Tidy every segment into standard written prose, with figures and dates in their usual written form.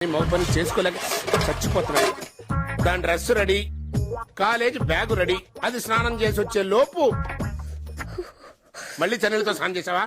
మగ పని చేసుకోలేక చచ్చిపోతున్నాడు. దాని dress ready, college bag ready. అది స్నానం చేసి వచ్చే లోపు మళ్ళీ చన్నీళ్ళతో స్నానం చేసావా?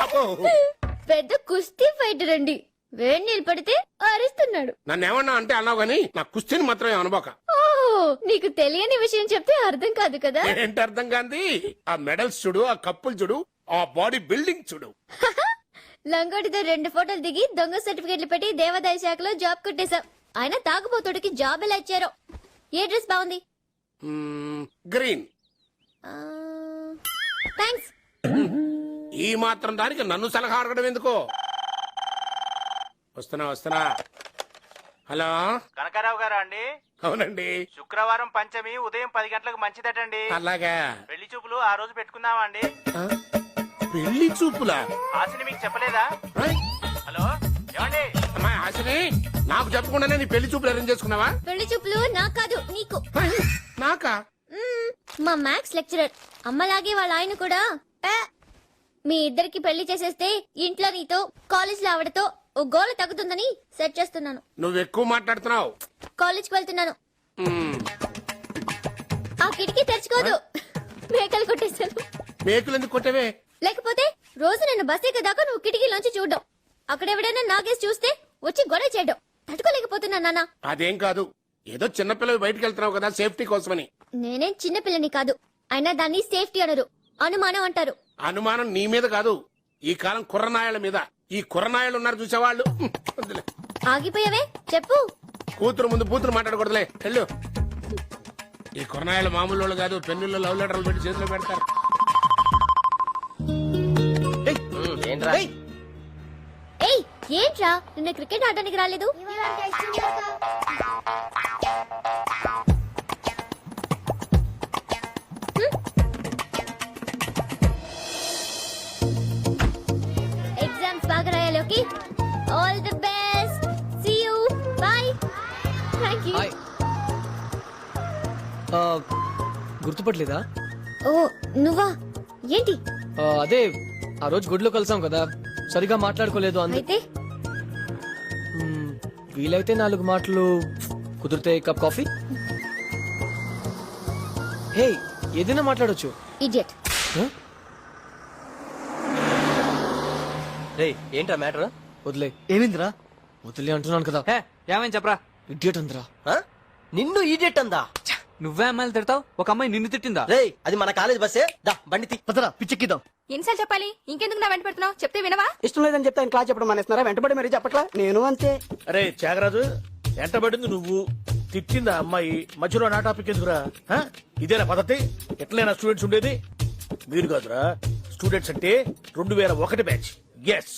అబ్బో. పెద్ద కుస్తీ ఫైటర్ అండి. వేడి నీళ్ళు పడితే అరుస్తున్నాడు. నన్ను ఏమన్నా అంటే అన్నావు గానీ నా కుస్తీని మాత్రమే అనుకోక. ఓహో, నీకు తెలియని విషయం చెప్తే అర్థం కాదు కదా. ఏంటి అర్థం కాంది? ఆ మెడల్స్ చూడు, ఆ కప్పులు చూడు, ఆ బాడీ బిల్డింగ్ చూడు. లంగోటితో 2 ఫోటోలు దిగి దొంగ సర్టిఫికెట్లు పెట్టి దేవాదాయ శాఖలో జాబ్ కొట్టేశాం. ఆయన తాగుబోతుడికి జాబ్ ఎలా ఇచ్చారో. ఏ డ్రెస్ బాగుంది? గ్రీన్. థ్యాంక్స్. ఈ మాత్రం దానికి నన్ను సలహా అడగడం ఎందుకో. వస్తున్నా. హలో, కనకారావు గారా అండి? అవునండి. శుక్రవారం పంచమి ఉదయం 10 గంటలకు మంచిదటండి. అలాగా. పెళ్లి చూపులు ఆ రోజు పెట్టుకుందామా అండి? పెళ్లి చూపులా? ఆశని మీకు చెప్పలేదా? హలో ఏమండి? అమ్మాయి ఆశని నాకు చెప్పకుండానే నీ పెళ్లి చూపులు అరేంజ్ చేసుకున్నావా? పెళ్లి చూపులు నాకు కాదు, నీకు. నాకా? మా మ్యాథ్స్ లెక్చరర్ అమ్మలాగే వాళ్ళ ఆయన కూడా మీ ఇద్దరికి పెళ్లి చేసేస్తే ఇంట్లో నీతో కాలేజ్ లో ఆవిడతో ఓ గోల తగ్గుతుందని సెట్ చేస్తున్నాను. నువ్వు ఎక్కువ మాట్లాడుతున్నావు. కాలేజ్కి వెళ్తున్నాను. ఆ కిటికీ తెరుచుకోదు. మేకలు కొట్టేశాను. మేకులు ఎందుకు కొట్టేవే? లేకపోతే రోజు నేను బస్ ఎక్కదాకా నువ్వు కిటికీలోంచి చూడడం, అక్కడ ఎవడైనా నాగేసి చూస్తే వచ్చి గొడవ చేయడం తట్టుకోలేకపోతున్నా నాన్న. అదేం కాదు, ఏదో చిన్నపిల్లవి బయటకు వెళ్తున్నావు కదా, సేఫ్టీ కోసమని. నేనేం చిన్నపిల్లని కాదు. అయినా దాన్ని సేఫ్టీ అనరు, అనుమానం అంటారు. అనుమానం నీ మీద కాదు, ఈ కాలం కుర్రనాయల మీద. ఈ కుర్రనాయలు ఉన్నారు చూసేవాళ్ళు. ఆగిపోయావే చెప్పు. కూతురు ముందు కూతురు మాట్లాడకూడదులే, వెళ్ళు. ఈ కుర్రనాయలు మామూలు వాళ్ళు కాదు, పెన్నుల్లో లవ్ లెటర్లు పెట్టి చేతిలో పెడతారు. ఏయ్ ఏంట్రా, నిన్న క్రికెట్ ఆడడానికి రాలేదు? ఎగ్జామ్స్ బాగా రాయాలి. All the best. See you. Bye. Thank you. గుర్తుపట్టలేదా? ఓ నువ్వా? ఏంటి? అదే ఆ రోజు గుడిలో కలిసాం కదా, సరిగా మాట్లాడుకోలేదు. అయితే వీలైతే 4 మాటలు, కుదిరితే కప్ కాఫీ. హే, ఏదైనా మాట్లాడొచ్చు. ఇడియట్. ఏంట్రా మ్యాటర్? వదిలే. ఏమిందిరా? వదిలే అంటున్నాను కదా. ఏమైంది చెప్పరా? ఇడియట్ అందరా. నిన్ను ఈడియట్ అందా? నువ్వే అమ్మాయిలు తిడతావు, ఒక అమ్మాయి నిన్ను తిట్టిందా? రేయ్, అది మన కాలేజ్ బస్సే. దా బండి పదరా, పిచ్చెక్కిద్దాం. ఎన్నిసార్లు చెప్పాలి? ఇంకెందుకు నా వెంట పెడుతున్నావు? చెప్తే వినవా? ఇష్టం లేదని చెప్తే ఆయన క్లాస్ చెప్పడం మానేస్తున్నారా? వెంటబడి మరీ చెప్పట్లా. నేను అంతే. అరే త్యాగరాజు, ఎంటబడింది నువ్వు, తిట్టిందా అమ్మాయి, మధ్యలో నా టాపిక్ ఎందుకురా? ఇదేనా పద్ధతి? ఎట్లైనా స్టూడెంట్స్ ఉండేది? మీరు కాదురా, స్టూడెంట్స్ అంటే 2001 బ్యాచ్. ఎస్,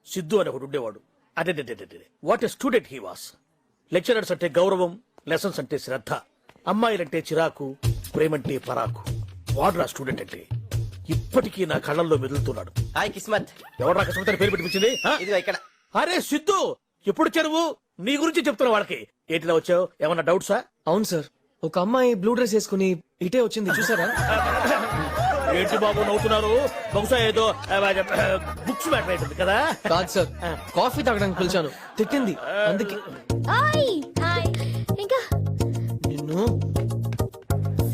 సిద్ధు అని ఒకడు ఉండేవాడు. అదే what a student he was. Lecturers అంటే గౌరవం, లెసన్స్ అంటే శ్రద్ధ, అమ్మాయిలంటే చిరాకు, ప్రేమంటే పరాకు. వాడురా స్టూడెంట్ అంటే. ఇప్పటికీ నా కళ్ళల్లో మెదులుతున్నాడు. హాయ్ కిస్మత్. ఎవరు అకస్మాత్ పేరు పెట్టించింది? ఇదిగో ఇక్కడ. అరే సిద్ధు, ఎప్పుడు చెరువు నీ గురించి చెప్తున్నా వాళ్ళకి. ఏంటిలా వచ్చావు? ఏమన్నా డౌట్సా? అవును సార్, ఒక అమ్మాయి బ్లూ డ్రెస్ వేసుకుని ఇటే వచ్చింది, చూసారా? ఏంటి బాబు నవ్వుతున్నారు? బహుశా ఏదో బుక్స్ మ్యాటర్ అవుతుంది కదా. కాదు సార్, కాఫీ తాగడానికి పిలిచాను, తిట్టింది అందుకే. హాయ్. హాయ్. ఇంకా నిన్ను.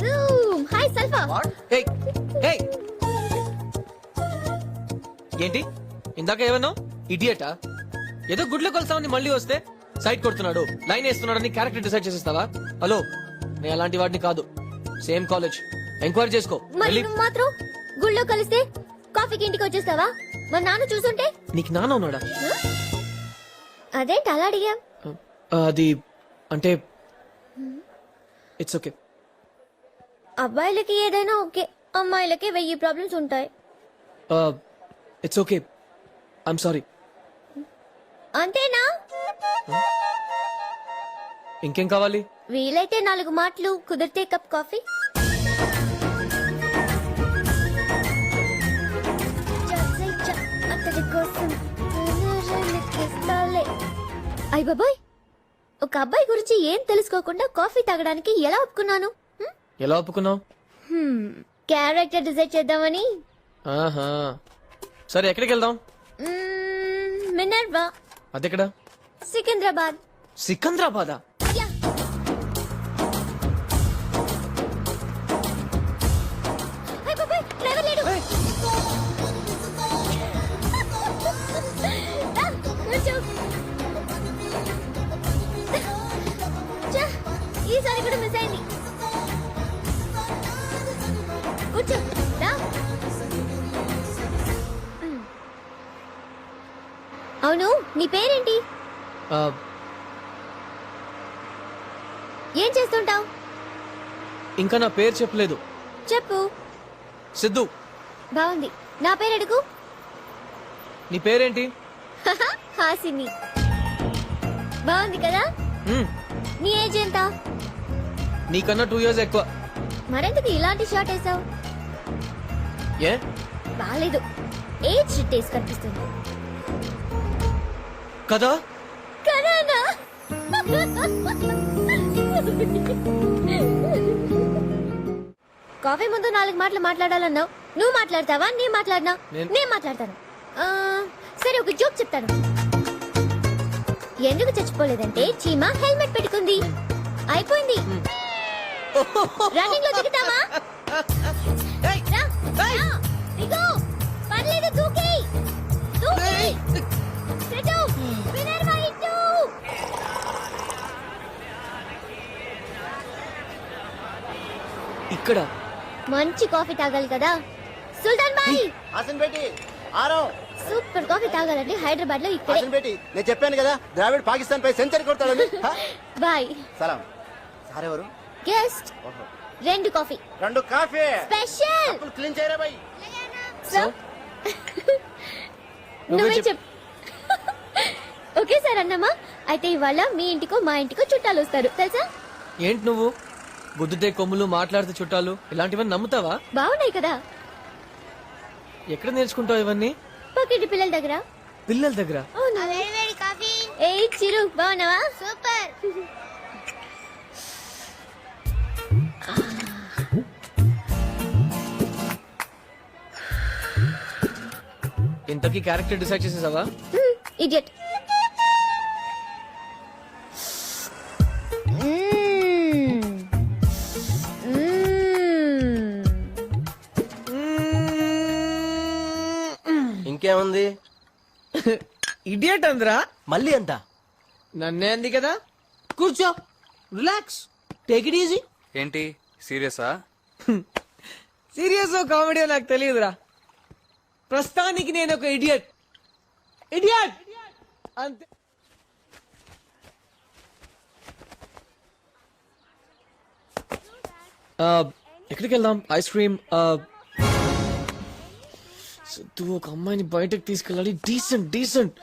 జూమ్. Hi sulpha. ఏయ్, ఏయ్. ఏంటి ఇందాక ఏమన్నా ఇడియటా? ఏదో గుడ్లో కొలుస్తామని మళ్ళీ వస్తే సైట్ కొడుతున్నాడు, లైన్ వేస్తున్నాడని క్యారెక్టర్ డిసైడ్ చేసేస్తావా? హలో, నేను అలాంటి వాడిని కాదు. సేమ్ కాలేజ్, ఎంక్వైరీ చేసుకో. మరి నువ్వు మాత్రం గుళ్ళో కలిస్తే కాఫీకి ఇంటికి వచ్చేస్తావా? మా నాన్న చూసుంటే. నీకు నాన్న ఉన్నాడా? అదేంటి అలా అడిగా? అది అంటే ఇట్స్ ఓకే. అబ్బాయిలకి ఏదైనా ఓకే, అమ్మాయిలకి 1000 ప్రాబ్లమ్స్ ఉంటాయి. It's okay, I'm sorry. అంతేనా? ఇంకేం కావాలి? వీలైతే 4 మాటలు, కుదిరితే కప్ కాఫీ. అయ్ బాబాయ్, ఒక అబ్బాయి గురించి ఏం తెలుసుకోకుండా కాఫీ తాగడానికి ఎలా ఒప్పుకున్నాను? ఎలా ఒప్పుకున్నావు? క్యారెక్టర్ డిసైడ్ చేద్దామని. సరే, ఎక్కడికి వెళ్దాం? మినర్వా. అదెక్కడ? సికింద్రాబాద్. సికంద్రాబాదా? యా. హై బాబాయ్, డ్రైవర్ లేడు. రా, కూర్చో. ఛా, ఈసారి కూడా మిస్ అయింది. కూర్చో. రా. అవును, నీ పేరేంటి? ఆ, ఏం చేస్తుంటావు? ఇంకా నా పేరు చెప్పలేదు. చెప్పు. సిద్ధు. బాగుంది. నా పేరు అడుగు. నీ పేరేంటి? హాసిని. బాగుంది కదా? మ్మ్. నీ ఏజ్ ఎంత? నీకన్నా 2 years ఎక్కువ. మరెందుకు ఇలాంటి షార్ట్ వేసావు? ఏ? బాలేదు. ఏజ్ టేస్ట్ కనిపిస్తుంది కదా? కరానా? కాఫీ ముందు 4 మాటలు మాట్లాడాలన్నావు. నువ్వు మాట్లాడతావా? నేను మాట్లాడినా? నేను మాట్లాడతాను. ఆ, సరే, ఒక జోక్ చెప్తాను. ఎందుకు చచ్చిపోలేదంటే చీమ హెల్మెట్ పెట్టుకుంది. అయిపోయింది. రన్నింగ్ లో దిగుతావా? రా, రా, దిగు. పర్లేదు, దూకేయ్. దూకేయ్. సెటు. వినర్ వైట్. ఇక్కడ మంచి కాఫీ తాగాలి కదా సుల్తాన్ బాయ్. హాసన్ బేటి ఆరో. సూపర్ కాఫీ తాగాలంటే హైదరాబాద్ లో ఇక్కడే. హాసన్ బేటి నేను చెప్పాను కదా ద్రావిడ్ పాకిస్తాన్ పై సెంచరీ కొడతాడని. బాయ్. సలాం. సార్ ఎవరు? Guest. 2 coffee 2 coffee special. Clean చేయరా బాయ్. నువ్వే చెప్పు. ఓకే సార్ అన్నమా. అయితే ఇవాళ మీ ఇంటికో మా ఇంటికో చుట్టాలు వస్తారు తెలుసా? ఏంటి నువ్వు గుద్దుతే కొమ్ములు మాట్లాడితే చుట్టాలు ఇలాంటివన్నీ నమ్ముతావా? బాగున్నాయి కదా? ఎక్కడ నేర్చుకుంటావు ఇవన్నీ? పక్కింటి పిల్లల దగ్గర. పిల్లల దగ్గర? ఏ చిరు, బాగున్నావా? సూపర్. ఇంతకీ క్యారెక్టర్ డిసైడ్ చేసేసావా? ఇడియట్. ఇంకేముంది? ఇడియట్ అందరా? మళ్ళీ అంత నన్నే అంది కదా. కూర్చో, రిలాక్స్, టేక్ ఇట్ ఈజీ. ఏంటి సీరియసా? సీరియస్ కామెడీ నాకు తెలియదురా. ప్రస్తుతానికి నేను ఒక ఇడియట్. ఇడియట్ అంతే. ఎక్కడికి వెళ్దాం? Ice cream. సిద్ధు, ఒక అమ్మాయిని బయటకు తీసుకెళ్ళాలి. Decent decent.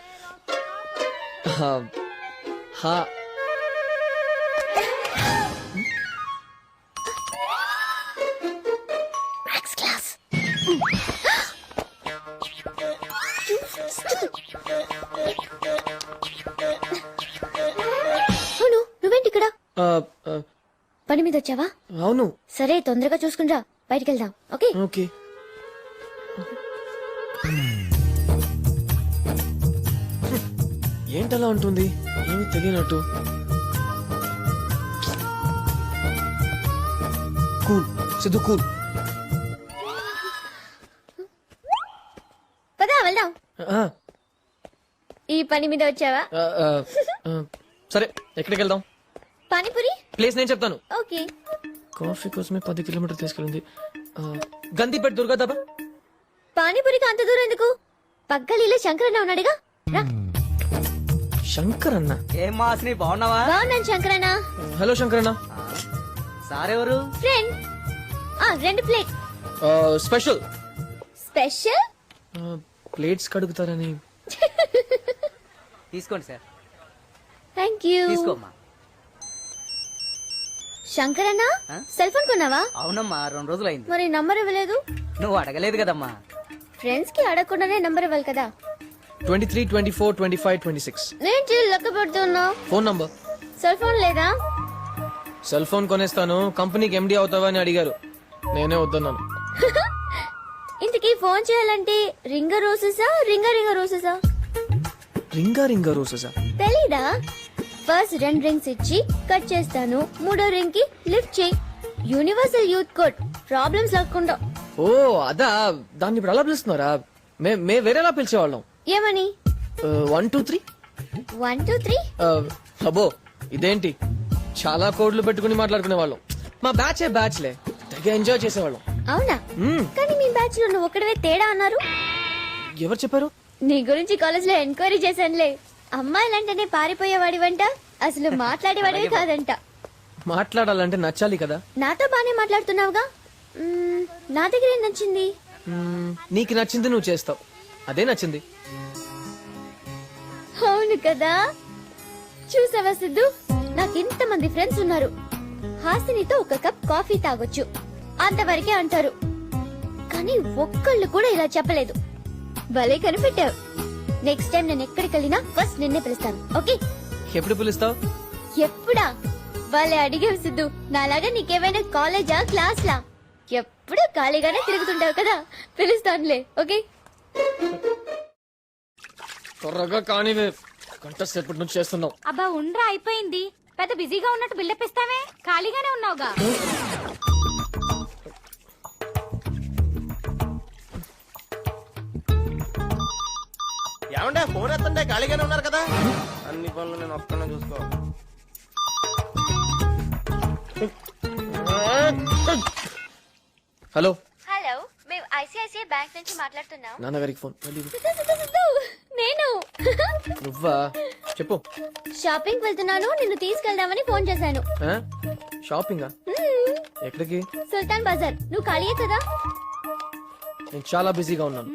అవును, నువ్వేంటి ఇక్కడ? పని మీద వచ్చావా? అవును. సరే, తొందరగా చూసుకునిరా. బయటికి వెళ్దాం. ఓకే? ఓకే. ఏంటలా ఉంటుంది? ఏమీ తెలియనట్టు. Cool Siddhu, cool. పదా వెళ్దాం. ఈ పని మీద వచ్చావా? సరే, ఎక్కడికి వెళ్దాం? పానీపూరి ప్లేస్ నేను చెప్తాను. ఓకే. కాఫీ కోసమే 10 కిలోమీటర్లు తీసుకెళ్ళింది. గందిపేట దుర్గా దాబా. పానీపూరికి అంత దూరం ఎందుకు? పక్కలీలో శంకరన్న ఉన్నాడుగా, రా. శంకర్ అన్న? ఏం మాస్ని బాగున్నావా? బాగున్నాను శంకరన్న. హలో శంకరన్న. సార్ ఎవరు? Friend. 2 plate special. Special? Plates కడుగుతారని. తీసుకోండి సార్. Thank you. తీసుకోమ్మా. శంకరన్న, సెల్ ఫోన్ కొన్నావా? అవునమ్మా, 2 రోజులైంది. మరి నంబర్ ఇవ్వలేదు? నువ్వు అడగలేదు కదమ్మా. ఫ్రెండ్స్ కి అడగకుండానే నంబర్ ఇవ్వాలి కదా. 23, 24, 25, 26. నేను లెక్క పెడుతున్నా. Phone number. సెల్ ఫోన్ లేదా? సెల్ ఫోన్ కొనేస్తాను, కంపెనీకి ఎండి అవుతావా అని అడిగారు. నేనే వద్దన్నాను. ఇంతకీ ఫోన్ చేయాలంటే రింగ రోసెసా రింగ రింగ రోసెసా? రింగా రింగా రోజెసా? తెలీదా? ఫస్ట్ 2 రింగ్స్ ఇచ్చి కట్ చేస్తాను, 3వ రింగ్ కి లిఫ్ట్ చేయి. యూనివర్సల్ యూత్ కోడ్, ప్రాబ్లమ్స్ లేకుండా. ఓ అదా, దాన్ని ఇప్పుడు అలా పిలుస్తున్నారా? మే వేరేలా పిలిచేవాళ్ళం. ఏమని? 1 2 3. 1 2 3. అబ్బో ఇదేంటి, చాలా కోడ్లు పెట్టుకుని మాట్లాడుకునే వాళ్ళం. మా బ్యాచ్లే తెగ ఎంజాయ్ చేసేవాళ్ళం. అవునా? మ్మ్. కానీ మీ బ్యాచ్ లో నువ్వు ఒక్కడవే తేడా అన్నారు. ఎవరు చెప్పారు? నీ గురించి కాలేజ్ లో ఎంక్వైరీ చేశానులే. అమ్మాయిలంటేనే పారిపోయేవాడి వంట, అసలు మాట్లాడేవాడివి కాదంట. మాట్లాడాలంటే నచ్చాలి కదా. నాతో బానే మాట్లాడుతున్నావుగా. నా దగ్గర ఏం నచ్చింది? నీకు నచ్చింది నువ్వు చేస్తావు, అదే నచ్చింది. అవును కదా. చూసావా సిద్ధు, నాకు ఇంతమంది ఫ్రెండ్స్ ఉన్నారు. హాసినితో ఒక కప్ కాఫీ తాగొచ్చు, అంతవరకే అంటారు. కానీ ఒక్కళ్ళు కూడా ఇలా చెప్పలేదు. భలే కనిపెట్టావు. నెక్స్ట్ టైం నేను ఎక్కడికి వెళ్ళినా ఫస్ట్ నిన్నే పిలుస్తాను, ఓకే? ఎప్పుడు పిలుస్తావు? ఎప్పుడా? భలే అడిగావు సిద్ధు. నాలాగా నీకేమైనా కాలేజా క్లాస్లా? ఎప్పుడు ఖాళీగానే తిరుగుతుంటావు కదా, పిలుస్తానులే, ఓకే? త్వరగా కానివే, గంట సేపటి నుంచి చేస్తున్నావు. అబ్బా ఉండ్రా, అయిపోయింది. పెద్ద బిజీగా ఉన్నట్టు బిల్డప్ ఇస్తావే, ఖాళీగానే ఉన్నావుగా. ఏమంటే ఫోన్ ఎత్తంటే ఖాళీగానే ఉన్నారు కదా. అన్ని పనులు నేను ఒక్కనే చూసుకో. హలో హలో, మేము ఐసిఐసిఐ బ్యాంక్ నుంచి మాట్లాడుతున్నాం. నాన్నగారికి ఫోన్. మళ్ళీ నేను నువ్వా? చెప్పు. షాపింగ్ వెళ్తున్నాను, నిన్ను తీసుకెళ్దామని ఫోన్ చేశాను. షాపింగా? ఎక్కడికి? సుల్తాన్ బజార్. నువ్వు ఖాళీయే కదా? నేను చాలా బిజీగా ఉన్నాను.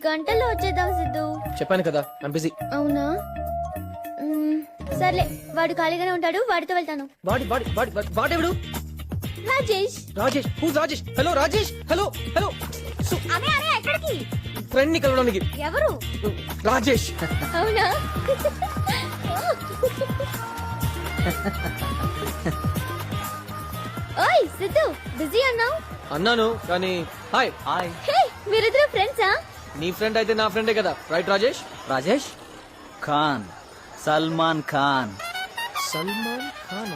గంటల్లో వచ్చేద్దాం సిద్ధు. చెప్పాను కదా ఐమ్ బిజీ. అవునా? సర్లే, వాడు ఖాళీగానే ఉంటాడు, వాడితో వెళ్తాను. వాడెవడు? Rajesh. Rajesh? Whose Rajesh? Hello Rajesh. Hello hello. అనే అనే ఎక్కడికి? ఫ్రెండ్ ని కలవడానికి. ఎవరు? రాజేష్. అవునా? ఓయ్ సిద్ధు, బిజీ అన్నావు. అన్నాను కానీ. హాయ్. హాయ్ హే, మీరిద్దరు ఫ్రెండ్సా? నీ ఫ్రెండ్ అయితే నా ఫ్రెండే కదా, రైట్ రాజేష్? రాజేష్ ఖాన్, సల్మాన్ ఖాన్. సల్మాన్ ఖాన్.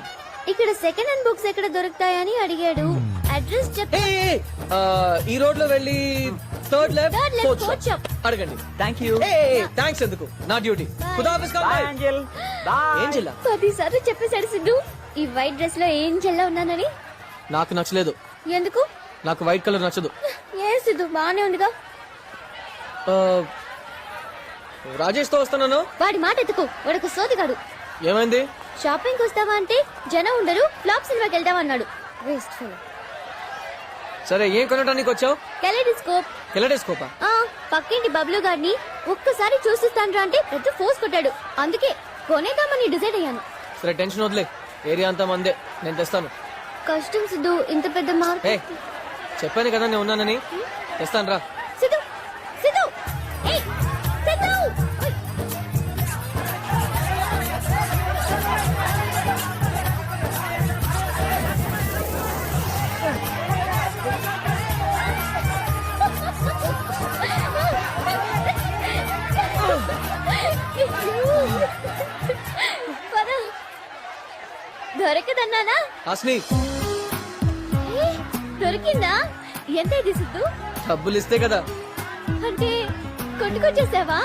ఇక్కడ సెకండ్ హ్యాండ్ బుక్స్ ఎక్కడ దొరుకుతాయని అడిగాడు. అడ్రస్ చెప్. ఈ రోడ్ లో వెళ్ళి third left Third left, fourth shop. అడగండి. Thank you. థ్యాంక్స్ ఎందుకు, నా డ్యూటీ. ఖుదాఫిజ్ cum bye bye. Angel. Bye. ఏం చెల్లా? 10 సార్లు చెప్పేశాడు సిద్ధు ఈ వైట్ డ్రెస్ లో ఏం చెల్లా ఉన్నానని. నాకు నచ్చలేదు. ఎందుకు? నాకు వైట్ కలర్ నచ్చదు. ఏ సిద్ధు, బానే ఉందిగా. రాజేష్ తో వస్తున్నాను. వాడి మాట ఎత్తుకు, వాడికి సోదిగాడు. ఏమైంది? షాపింగ్ వస్తావా అంటే జనం ఉండరు, ఫ్లాప్ సినిమాకి వెళ్దామన్నాడు. Waste fellow. సరే ఏం కొనడానికి వచ్చావు? కెలెడోస్కోప్. కెలెడోస్కోపా? పక్కింటి బబ్లు గారిని ఒక్కసారి చూసిస్తాను అంటే పెద్ద ఫోర్స్ కొట్టాడు. అందుకే కొనేద్దామని డిసైడ్ అయ్యాను. సరే టెన్షన్ వదిలే, ఏరియా అంతా మందే, నేను తెస్తాను. కష్టం సిద్ధు, ఇంత పెద్ద మార్క్. ఏ చెప్పాను కదా నేను ఉన్నానని, తెస్తాను రా. సిద్ధు, సిద్ధు, ఏయ్, సిద్ధు! ఓయ్. పద. దొరకదన్నానా? హాస్ని, ఏ, దొరికిందా? ఎంత ఇది సిద్ధు? డబ్బులు ఇస్తే కదా. అంటే కొట్టుకొచ్చేసావా?